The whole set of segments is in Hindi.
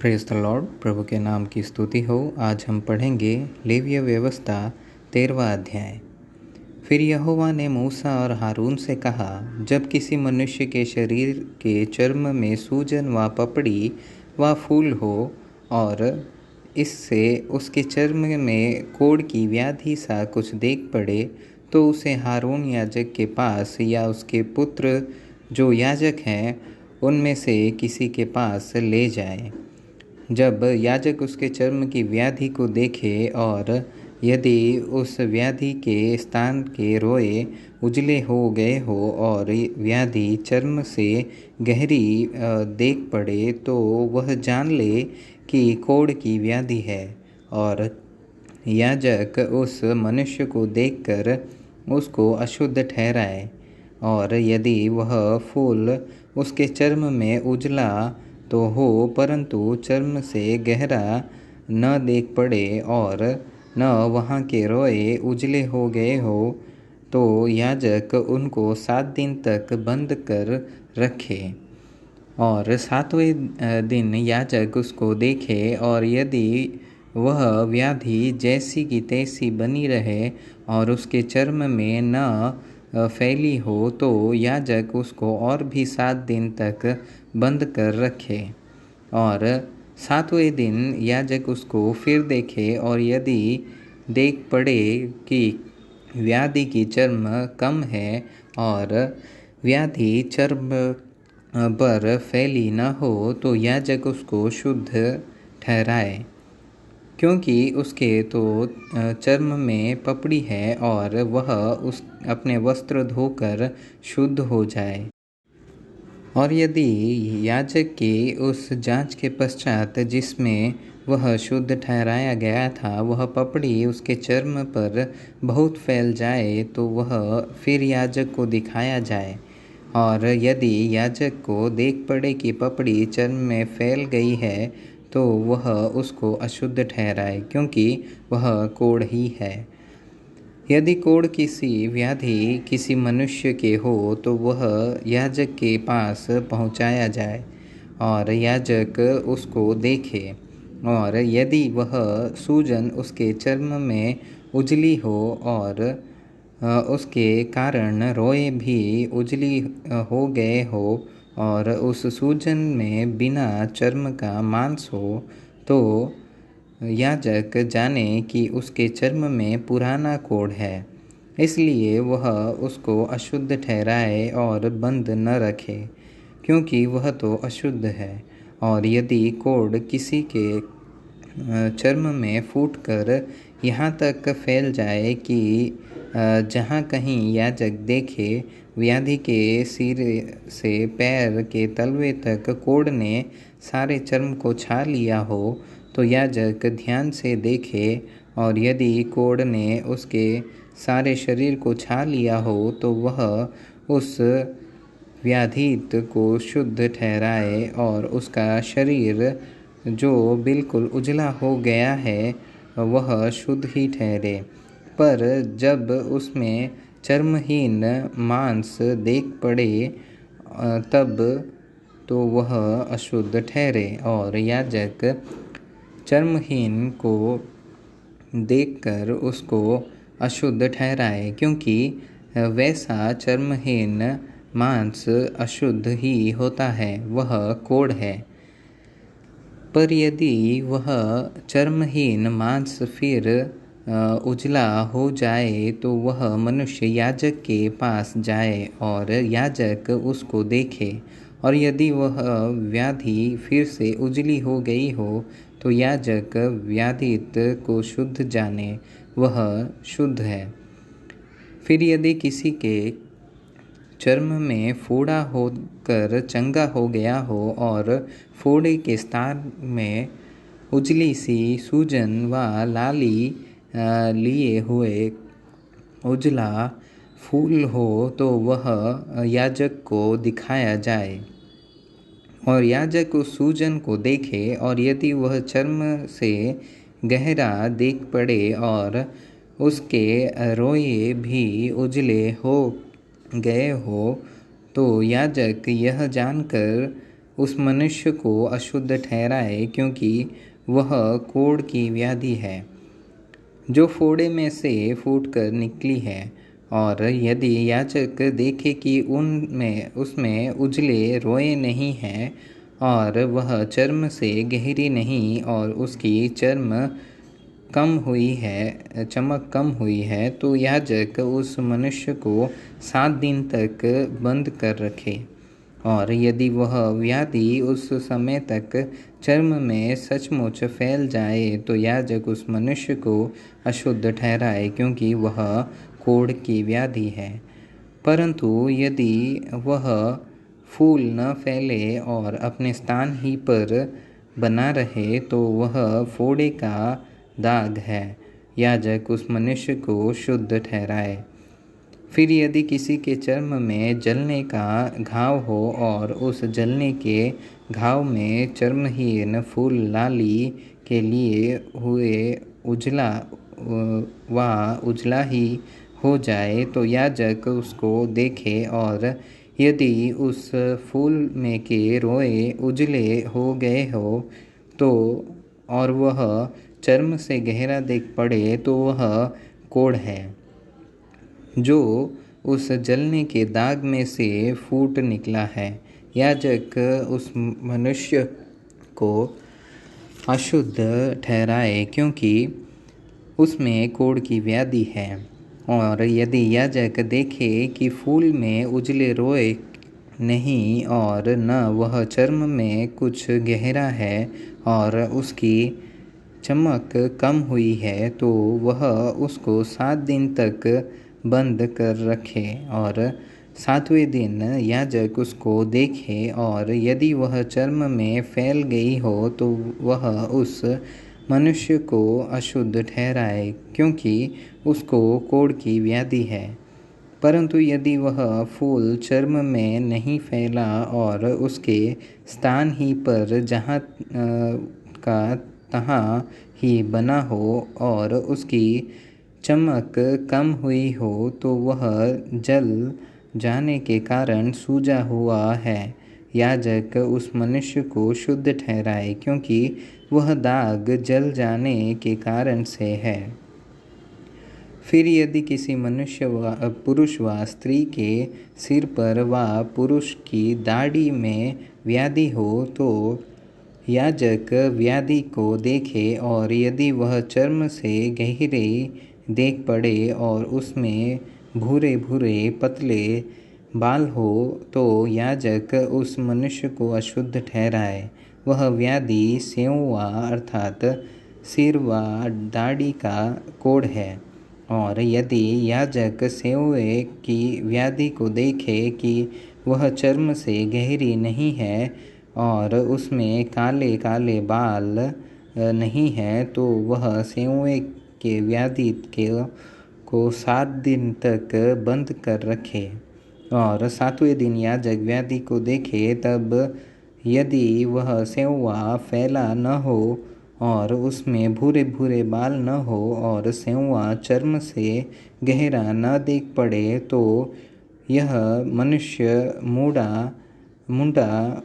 Praise the Lord. प्रभु के नाम की स्तुति हो। आज हम पढ़ेंगे लेवीय व्यवस्था 13वां अध्याय। फिर यहोवा ने मूसा और हारून से कहा, जब किसी मनुष्य के शरीर के चर्म में सूजन व पपड़ी व फूल हो और इससे उसके चर्म में कोढ़ की व्याधि सा कुछ देख पड़े, तो उसे हारून याजक के पास या उसके पुत्र जो याजक हैं उनमें से किसी के पास ले जाए। जब याजक उसके चर्म की व्याधि को देखे और यदि उस व्याधि के स्थान के रोए उजले हो गए हो और व्याधि चर्म से गहरी देख पड़े, तो वह जान ले कि कोढ़ की व्याधि है, और याजक उस मनुष्य को देखकर उसको अशुद्ध ठहराए। और यदि वह फूल उसके चर्म में उजला तो हो, परंतु चर्म से गहरा न देख पड़े और न वहाँ के रोए उजले हो गए हो, तो याजक उनको 7 दिन तक बंद कर रखे। और 7वें दिन याजक उसको देखे, और यदि वह व्याधि जैसी की तैसी बनी रहे और उसके चर्म में न फैली हो, तो याजक उसको और भी 7 दिन तक बंद कर रखे। और 7वें दिन याजक उसको फिर देखे, और यदि देख पड़े कि व्याधि की चर्म कम है और व्याधि चर्म पर फैली न हो, तो याजक उसको शुद्ध ठहराए, क्योंकि उसके तो चर्म में पपड़ी है, और वह अपने वस्त्र धोकर शुद्ध हो जाए। और यदि याजक की उस जांच के पश्चात जिसमें वह शुद्ध ठहराया गया था वह पपड़ी उसके चर्म पर बहुत फैल जाए, तो वह फिर याजक को दिखाया जाए। और यदि याजक को देख पड़े कि पपड़ी चर्म में फैल गई है, तो वह उसको अशुद्ध ठहराए, क्योंकि वह कोढ़ ही है। यदि कोढ़ किसी व्याधि किसी मनुष्य के हो, तो वह याजक के पास पहुँचाया जाए और याजक उसको देखे। और यदि वह सूजन उसके चर्म में उजली हो और उसके कारण रोए भी उजली हो गए हो और उस सूजन में बिना चर्म का मांस हो, तो याजक जाने कि उसके चर्म में पुराना कोढ़ है, इसलिए वह उसको अशुद्ध ठहराए और बंद न रखे, क्योंकि वह तो अशुद्ध है। और यदि कोढ़ किसी के चर्म में फूटकर यहाँ तक फैल जाए कि जहाँ कहीं याजक देखे व्याधि के सिर से पैर के तलवे तक कोढ़ ने सारे चर्म को छा लिया हो, तो याजक ध्यान से देखे, और यदि कोढ़ ने उसके सारे शरीर को छा लिया हो, तो वह उस व्याधित को शुद्ध ठहराए, और उसका शरीर जो बिल्कुल उजला हो गया है वह शुद्ध ही ठहरे। पर जब उसमें चर्महीन मांस देख पड़े तब तो वह अशुद्ध ठहरे, और याजक चर्महीन को देखकर उसको अशुद्ध ठहराए, क्योंकि वैसा चर्महीन मांस अशुद्ध ही होता है, वह कोढ़ है। पर यदि वह चर्महीन मांस फिर उजला हो जाए, तो वह मनुष्य याजक के पास जाए और याजक उसको देखे। और यदि वह व्याधि फिर से उजली हो गई हो, तो याजक व्याधित को शुद्ध जाने, वह शुद्ध है। फिर यदि किसी के चर्म में फोड़ा होकर चंगा हो गया हो और फोड़े के स्थान में उजली सी सूजन व लाली लिए हुए उजला फूल हो, तो वह याजक को दिखाया जाए। और याजक उस सूजन को देखे, और यदि वह चर्म से गहरा देख पड़े और उसके रोए भी उजले हो गए हो, तो याजक यह जानकर उस मनुष्य को अशुद्ध ठहराए, क्योंकि वह कोढ़ की व्याधि है जो फोड़े में से फूटकर निकली है। और यदि याजक देखे कि उनमें उसमें उजले रोए नहीं हैं और वह चर्म से गहरी नहीं और उसकी चमक कम हुई है, तो याजक उस मनुष्य को 7 दिन तक बंद कर रखे। और यदि वह व्याधि उस समय तक चर्म में सचमुच फैल जाए, तो याजक उस मनुष्य को अशुद्ध ठहराए, क्योंकि वह कोढ़ की व्याधि है। परंतु यदि वह फूल न फैले और अपने स्थान ही पर बना रहे, तो वह फोड़े का दाग है। याजक उस मनुष्य को शुद्ध ठहराए। फिर यदि किसी के चर्म में जलने का घाव हो और उस जलने के घाव में चर्महीन फूल लाली के लिए हुए उजला ही हो जाए, तो याजक उसको देखे और यदि उस फूल में के रोए उजले हो गए हो तो और वह चर्म से गहरा देख पड़े, तो वह कोढ़ है जो उस जलने के दाग में से फूट निकला है। याजक उस मनुष्य को अशुद्ध ठहराए, क्योंकि उसमें कोढ़ की व्याधि है। और यदि याजक देखे कि फूल में उजले रोए नहीं और न वह चर्म में कुछ गहरा है और उसकी चमक कम हुई है, तो वह उसको 7 दिन तक बंद कर रखे। और 7वें दिन याजक उसको देखे और यदि वह चर्म में फैल गई हो, तो वह उस मनुष्य को अशुद्ध ठहराए, क्योंकि उसको कोढ़ की व्याधि है। परंतु यदि वह फूल चर्म में नहीं फैला और उसके स्थान ही पर जहाँ का तहाँ ही बना हो और उसकी चमक कम हुई हो, तो वह जल जाने के कारण सूजा हुआ है। याजक उस मनुष्य को शुद्ध ठहराए, क्योंकि वह दाग जल जाने के कारण से है। फिर यदि किसी पुरुष व स्त्री के सिर पर व पुरुष की दाढ़ी में व्याधि हो, तो याजक व्याधि को देखे और यदि वह चर्म से गहरे देख पड़े और उसमें भूरे भूरे पतले बाल हो, तो याजक उस मनुष्य को अशुद्ध ठहराए। वह व्याधि सेंहुआ अर्थात सिर व दाढ़ी का कोढ़ है। और यदि याजक सेंहुए की व्याधि को देखे कि वह चर्म से गहरी नहीं है और उसमें काले काले बाल नहीं है, तो वह सेंहुए के व्याधि को 7 दिन तक बंद कर रखे। और 7वें दिन याजक व्याधि को देखे, तब यदि वह सेंहुआ फैला न हो और उसमें भूरे भूरे बाल न हो और सेंहुआ चर्म से गहरा न देख पड़े, तो यह मनुष्य मुंडा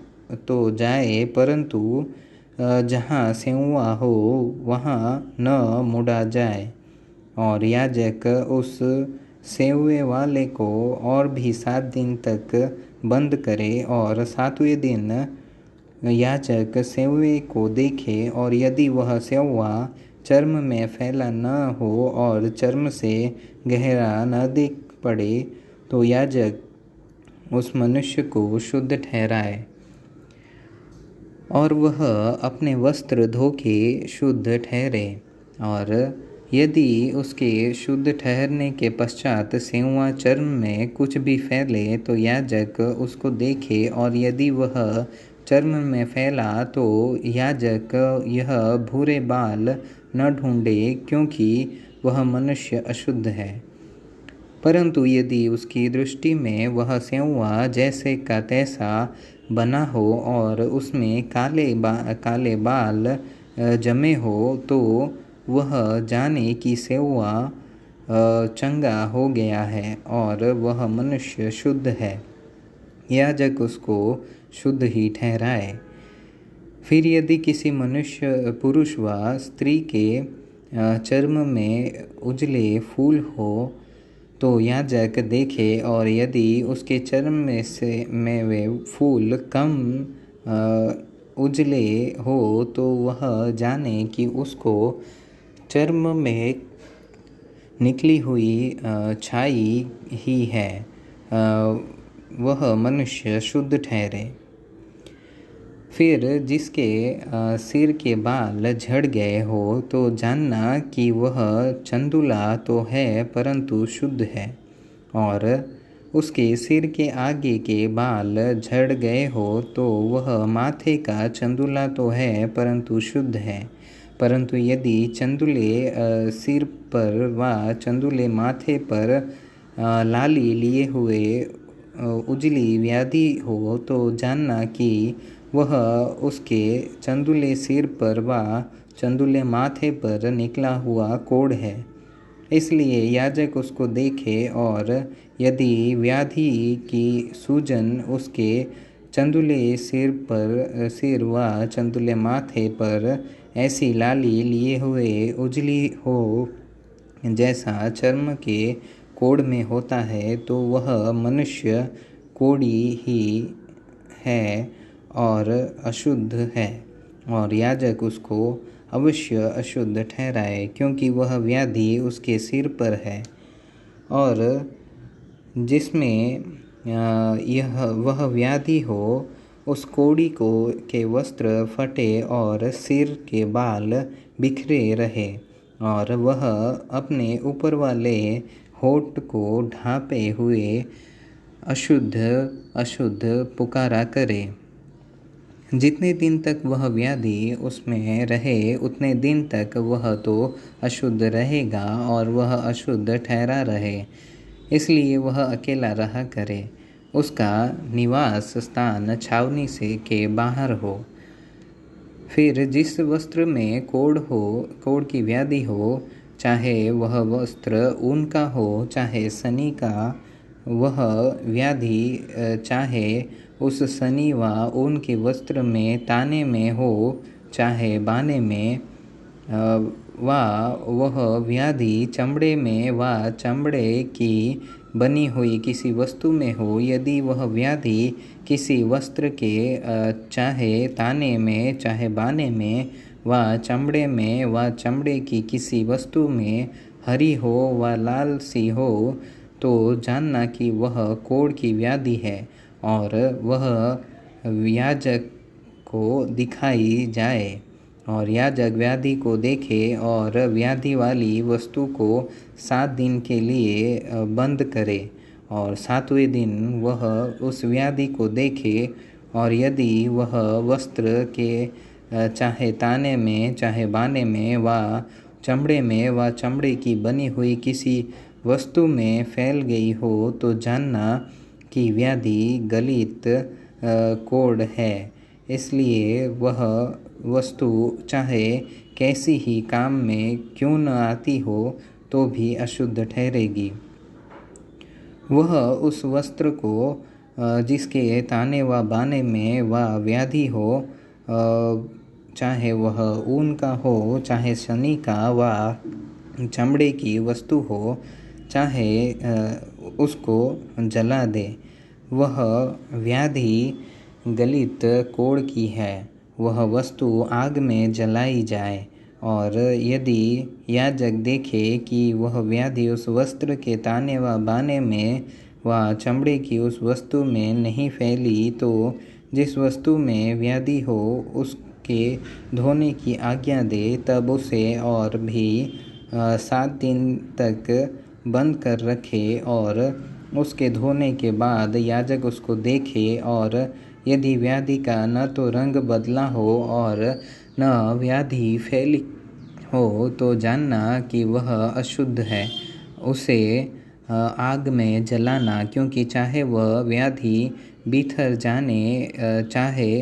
तो जाए, परंतु जहाँ सेंहुआ हो वहाँ न मुड़ा जाए। और याजक उस सेंहुए वाले को और भी 7 दिन तक बंद करे। और 7वें दिन याजक सेंहुए को देखे और यदि वह सेंहुआ चर्म में फैला न हो और चर्म से गहरा न देख पड़े, तो याजक उस मनुष्य को शुद्ध ठहराए और वह अपने वस्त्र धो के शुद्ध ठहरे। और यदि उसके शुद्ध ठहरने के पश्चात सेंहुआ चर्म में कुछ भी फैले, तो याजक उसको देखे और यदि वह चर्म में फैला, तो याजक यह भूरे बाल न ढूंढे, क्योंकि वह मनुष्य अशुद्ध है। परंतु यदि उसकी दृष्टि में वह सेंहुआ जैसे का तैसा बना हो और उसमें काले बाल जमे हो, तो वह जाने कि सेंहुआ चंगा हो गया है और वह मनुष्य शुद्ध है। याजक उसको शुद्ध ही ठहराए। फिर यदि किसी मनुष्य पुरुष व स्त्री के चर्म में उजले फूल हो तो याजक देखे, और यदि उसके चर्म में वे फूल कम उजले हो तो वह जाने कि उसको चर्म में निकली हुई छाई ही है, वह मनुष्य शुद्ध ठहरे। फिर जिसके सिर के बाल झड़ गए हो तो जानना कि वह चंदुला तो है परंतु शुद्ध है, और उसके सिर के आगे के बाल झड़ गए हो तो वह माथे का चंदुला तो है परंतु शुद्ध है। परंतु यदि चंदुले सिर पर व चंदुले माथे पर लाली लिए हुए उजली व्याधि हो तो जानना कि वह उसके चंदुले सिर पर व चंदुले माथे पर निकला हुआ कोढ़ है। इसलिए याजक उसको देखे, और यदि व्याधि की सूजन उसके चंदुले सिर व चंदुले माथे पर ऐसी लाली लिए हुए उजली हो जैसा चर्म के कोढ़ में होता है, तो वह मनुष्य कोढ़ी ही है और अशुद्ध है, और याजक उसको अवश्य अशुद्ध ठहराए, क्योंकि वह व्याधि उसके सिर पर है। और जिसमें वह व्याधि हो उस कोढ़ी के वस्त्र फटे और सिर के बाल बिखरे रहे, और वह अपने ऊपर वाले होठ को ढांपे हुए अशुद्ध अशुद्ध पुकारा करे। जितने दिन तक वह व्याधि उसमें रहे उतने दिन तक वह तो अशुद्ध रहेगा और वह अशुद्ध ठहरा रहे, इसलिए वह अकेला रहा करे। उसका निवास स्थान छावनी से के बाहर हो। फिर जिस वस्त्र में कोढ़ की व्याधि हो, चाहे वह वस्त्र ऊन का हो चाहे सनी का, वह व्याधि चाहे उस सनी व ऊन के वस्त्र में ताने में हो चाहे बाने में, वह व्याधि चमड़े में व चमड़े की बनी हुई किसी वस्तु में हो, यदि वह व्याधि किसी वस्त्र के चाहे ताने में चाहे बाने में व चमड़े में व चमड़े की किसी वस्तु में हरी हो व लाल सी हो, तो जानना कि वह कोढ़ की व्याधि है, और वह याजक को दिखाई जाए। और याजक व्याधि को देखे और व्याधि वाली वस्तु को 7 दिन के लिए बंद करे, और 7वें दिन वह उस व्याधि को देखे, और यदि वह वस्त्र के चाहे ताने में चाहे बाने में व चमड़े की बनी हुई किसी वस्तु में फैल गई हो, तो जानना कि व्याधि गलित कोढ़ है। इसलिए वह वस्तु चाहे कैसी ही काम में क्यों न आती हो तो भी अशुद्ध ठहरेगी। वह उस वस्त्र को जिसके ताने व बाने में व व्याधि हो, चाहे वह ऊन का हो चाहे सनी का व चमड़े की वस्तु हो, चाहे उसको जला दे। वह व्याधि गलित कोढ़ की है, वह वस्तु आग में जलाई जाए। और यदि याजक देखे कि वह व्याधि उस वस्त्र के ताने व बाने में व चमड़े की उस वस्तु में नहीं फैली, तो जिस वस्तु में व्याधि हो उसके धोने की आज्ञा दे, तब उसे और भी 7 दिन तक बंद कर रखे, और उसके धोने के बाद याजक उसको देखे, और यदि व्याधि का न तो रंग बदला हो और न व्याधि फैली हो, तो जानना कि वह अशुद्ध है। उसे आग में जलाना, क्योंकि चाहे वह व्याधि भीतर जाने चाहे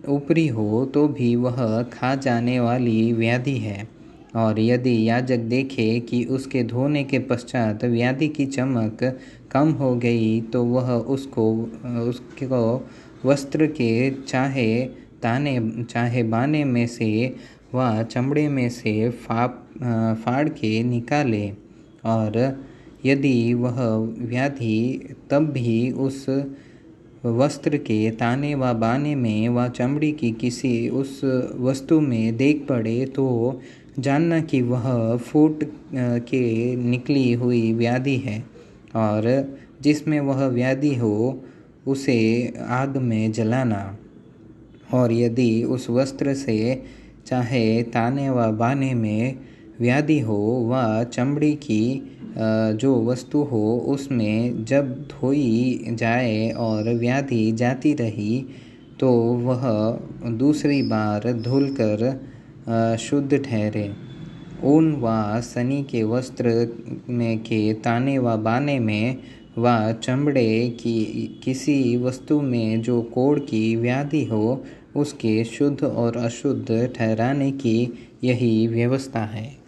ऊपरी हो तो भी वह खा जाने वाली व्याधि है, और यदि याजक देखे कि उसके धोने के पश्चात व्याधि की चमक कम हो गई तो वह उसको वस्त्र के चाहे ताने चाहे बाने में से व चमड़े में से फाड़ के निकाले। और यदि वह व्याधि तब भी उस वस्त्र के ताने व बाने में व चमड़ी की किसी उस वस्तु में देख पड़े तो जानना कि वह फूट के निकली हुई व्याधि है, और जिसमें वह व्याधि हो उसे आग में जलाना। और यदि उस वस्त्र से चाहे ताने व बाने में व्याधि हो व चमड़ी की जो वस्तु हो उसमें जब धोई जाए और व्याधि जाती रही तो वह दूसरी बार धुलकर शुद्ध ठहरे। ऊन व सनी के वस्त्र में के ताने व बाने में व चमड़े की किसी वस्तु में जो कोढ़ की व्याधि हो उसके शुद्ध और अशुद्ध ठहराने की यही व्यवस्था है।